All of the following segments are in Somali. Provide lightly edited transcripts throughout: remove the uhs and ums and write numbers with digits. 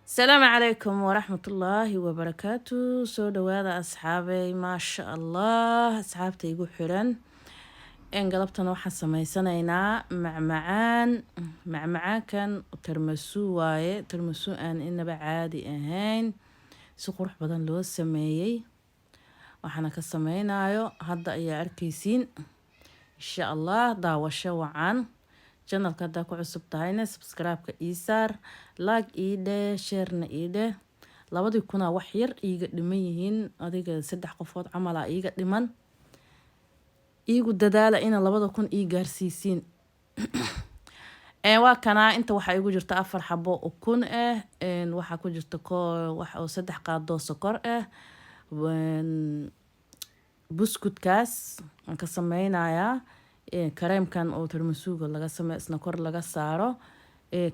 السلام عليكم ورحمة الله وبركاته. سو دوادا أصحابي ما شاء الله أصحابتي يقول حرن إن قلبتنا وحن سميسانينا معمعان كان ترمسو واي ترمسو إن بعادي أهين سقروح بدن لو سميي وحنا كسمينايو هدا أي أركيسين إن شاء الله داوشة وعن channelka haddaa ku cusub tahayna subscribe-ka ii saar like ii dheh sharena ii dheh 2000 wax yar iiga dhiman yihiin adiga 3 qofood camala iiga dhiman iigu dadaala ina 2000 ii gaarsiisiin waa kana inta waxa igu jirta 4 xabo ukun waxa ku jirta wax oo 3 qaado sokor buskudkaas aan ka sameynayaa kareemkan oo tirmisuuga laga sameeyo isna kor laga saaro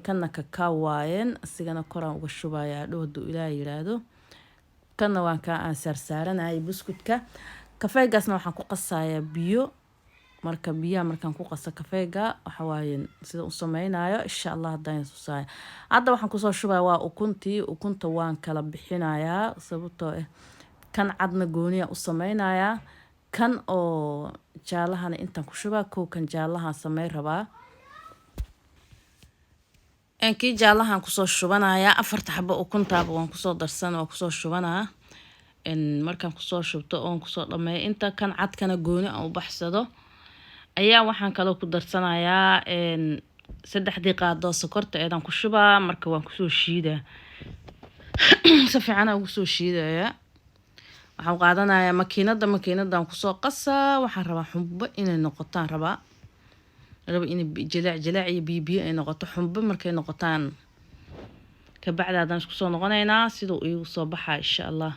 kana kakao waayeen asigana koraan uga shubayaa dhowdu ilaahay yiraahdo kana waan ka aan saarsaaranahay buskudka kafeegaasna waxaan ku qasayaa biyo markaan ku qaso kafeega waxa waayeen sida u sameynayo insha Allah hadaan soo saay hadda waxaan ku soo shubayaa waa ukunta waan kala bixinayaa sababtoo kan cadna gooniya u sameynayaa kan oo jaalahana intaan ku shubaa kan jaalaha samey rabaa kii jaalahan kusoo shubanayaa 4 xabo ukuntaaba waan kusoo darsan oo kusoo shubanaa markaan kusoo shubto oon kusoo dhameeyo inta kan cadkana gooni aan u baxsado ayaa waxaan kale ku darsanayaa 3 qaado sokorta eedan ku shubaa marka waan kusoo shiidaa si fiican ugu soo shiidaya waxaan qaadanayaa makiinadaan ku soo qasaa waxaan rabaa xumbo inay noqotaan raba in jilaac iyo biyo ay noqoto xumbo markay noqotaan ka bacdaadan isku soo noqonaynaa sidoo iigu soo baxaa insha Allah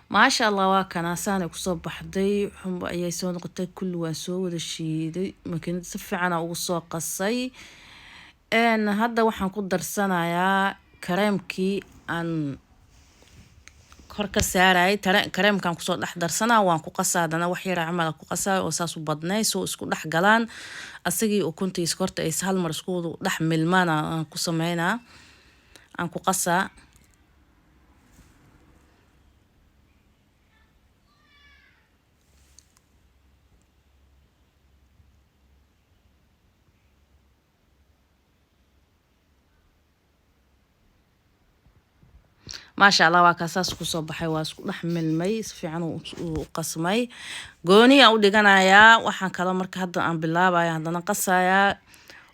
ما شاء الله واكنا ساني كسو بحدي حمب ايي سو نقطه كل وان سو ودا شيiday makiinad si fiican ugu soo qasay hadda waxaan ku darsanayaa kareemkii aan kor ka saaray kareemkan ku soo dhex darsanaa waan ku qasaadana wax yar camal ku qasaa oo saas u badnay soo isku dhex galaan asagii ukuntii iskorta ay hal mar isku dhex milmaan aan ku sameynaa aan ku qasaa ما شاء الله وكاساس كسو بحي واسكو دحمل مي سفيعان وقسمي غوني او دغنايا waxaan kala marka hadda aan bilaabaya hadana qasaya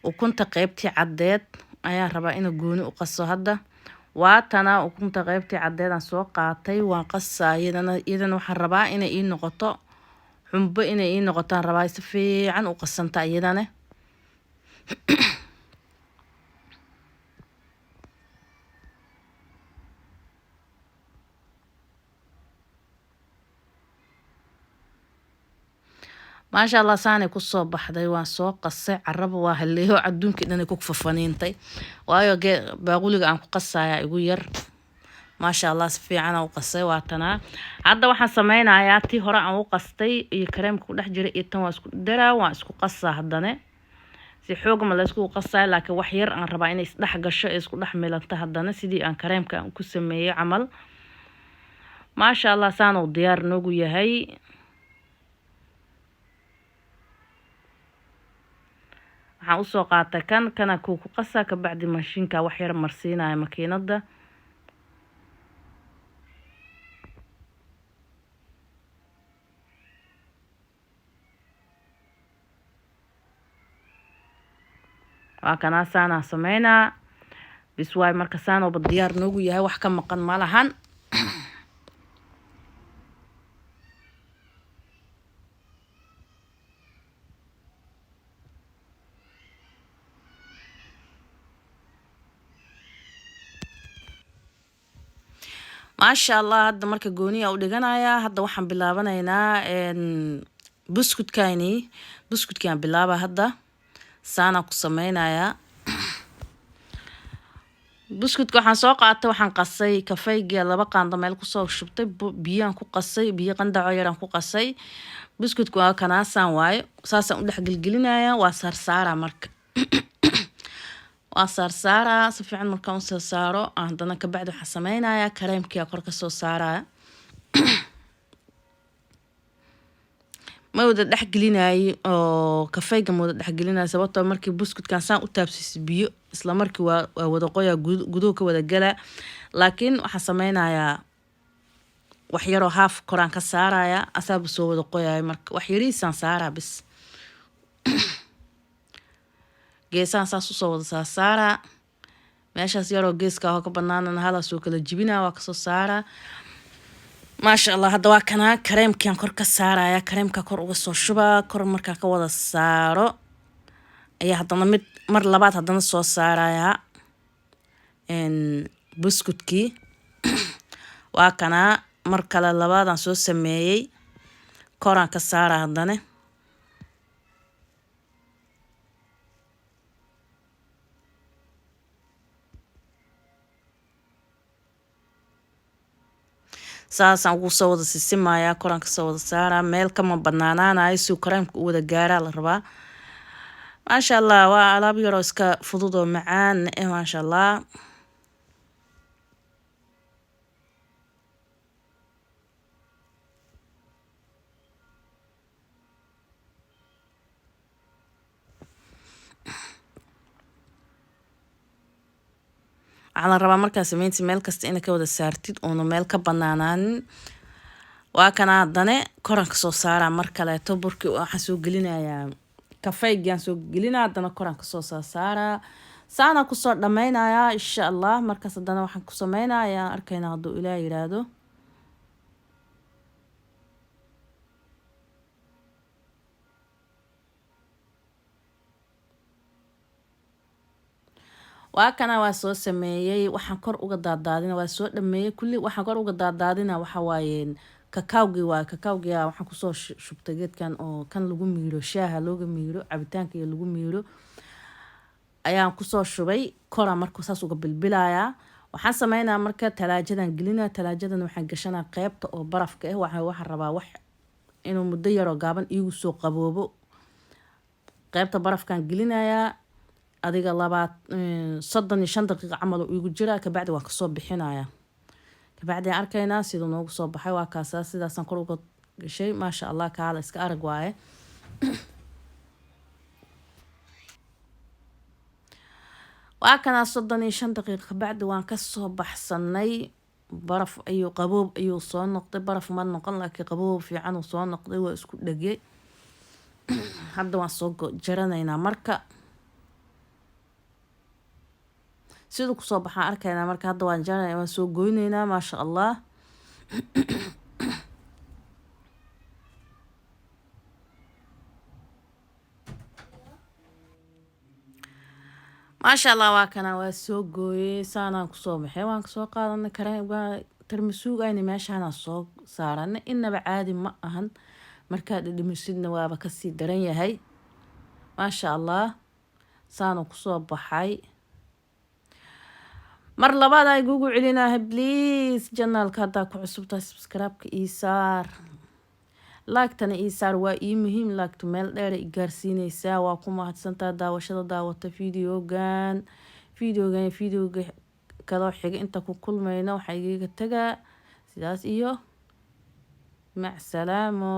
ukunta qaybtii cadeed ayaan rabaa in gooni u qaso hadda waatana ukunta qaybtii cadeed aan soo qaatay waan qasaayadana waxaan rabaa in ay noqoto xumbo in ay noqotaan rabaa si fiican u qasanta iyadana ما شاء الله ساني كسو بحدي وان سو قصي عرب واهليو عدونك انني كوك ففنينتي وايو باقولك aan ku qasaya igu yar ما شاء الله سفيعان او قصي waatana hadda waxaan sameynayaa tii hore aan u qastay iyo kareemka ku dhex jiray iyo tan waa isku daraa waan isku qasaa hadana si xoog ma la isku qasaa laakiin wax yar aan rabaa inay isdhex gasho isku dhex milanta hadana sidii aan kareemka ku sameeyay amal ما شاء الله saan oo diyaar noogu yahay waxaan u soo qaatay kana ku qasaa ka bacdi mashiinka wax yar marsiinaya makiinada waa kana saana sameynaa biswaay marka saan oo diyaar noogu yahay wax ka maqan ma lahan ما شاء الله هذا مركا gooniya u dhiganayaa hadda waxaan bilaabanaynaa buskudkaan bilaaba hadda saana ku sameynayaa buskudka waxaan soo qaatay, waxaan qasay kafeyga 2 qaando meel kusoo shubtay, biyaan ku qasay, biyo qandaco yaraan ku qasay. buskudka waa kanaasaan waaye, saasaan u dhex gelgelinaya, waa saarsaara marka. waa saarsaara si fiican markaan u saaro, haddana ka bacdi waxaan sameynaya kareemkii kor ka soo saaraya. ma wada dhex gelinay oo kafeyga ma wada dhex gelinay sababtoo markii buskudkan saan u taabsiis biyo isla markii waa wada qoya guduhu ka wada gala. laakiin waxaan sameynayaa wax yar oo half koraan ka saaraya, asaaba soo wada qoyay marka wax yariisaan saaraa bis. geesaan saas u soo wada saaraa, meeshaas yaroo geeska ka banaanana hala soo kala jibinaa, waa kasoo saaraa. maasha Allah, hadda waa kana kareemkian kor ka saaraya, kareemka kor uga soo shubaa, kor markaa ka wada saaro ayaa haddana mar labaad haddana soo saaraya buskudkii. waa kana mar kale labaadaan soo sameeyey, koraan ka saara haddana. saasaan ugu soo wada sisimaya, koraan ka soo wada saara, meel kama banaanaanayo si kareemka u wada gaaraa la rabaa. maasha Allah, waa alaab yaroo iska fudud oo macaan maasha Allah. waxaa la rabaa markaa sameynti meel kasta ina ka wada saartid oona meel ka banaanaanin. waa kana haddana koraan ka soo saara mar kaleeto, burkii waxaan soo gelinayaa kafeygaan soo gelinaa, haddana koraan ka soo saaraa. saana kusoo dhameynayaa insha Allah. markaas haddana waxaan ku sameynayaa arkayna hadduu Ilaah yiraahdo. waa kana waa soo sameeyey, waxaan kor uga daadaadina, waa soo dhameeyey kulli. waxaan kor uga daadaadina waxa waayeen kakaawgii, waa kakaawgii waxaan kusoo shubtay geedkan oo kan lagu miiro, shaaha looga miiro, cabitaanka iyo lagu miiro ayaan kusoo shubay kora. markuu saas uga bilbilayaa waxaan sameynaa marka talaajadan gelinaa. talaajadan waxaan gashanaa qeybta oo barafka waxaan rabaa wax inuu muddo yaroo gaaban iigu soo qaboobo. qeybta barafkaan gelinayaa adiga 35 daqiiqo camal oo igu jira, kabacdi waan kasoo bixinaya. kabacdi arkaynaa sidoo noogu soo baxay. waa kaasa sidaasaan kor uga gashay. maasha Allah, kaala iska arag waaye. waa kana 35 daqiiqo kabacdi waan kasoo baxsanay. baraf ayuu qaboob ayuu soo noqday, baraf ma noqon laakiin qaboob fiican uu soo noqday, waa isku dhagay. hadda waan soo jaranaynaa marka sidoo kusoo baxaan arkaynaa marka. hadda waan jaranaynaa, waan soo goynaynaa maasha Allah. maasha Allah, waa kana waa soo gooyey, saanaan kusoo baxay. waan kasoo qaadanay kareem, waa tarmasuugayna meeshaana soo saaranay. inaba caadi ma ahan, markaa dhidhimisidna waaba kasii daran yahay. maasha Allah, saanuu kusoo baxay. mar labaad ay gugu celinahay please. janaalka haddaa ku cusubtahay subscribe-ka ii saar, laagtana ii saar, waa ii muhiim. laagtu meel dheer i gaarsiinaysaa. waa ku mahadsantaa daawashada daawata videogan kaloo xiga. inta ku kulmayna waxaa igaga tagaa sidaas iyo mac salaamo.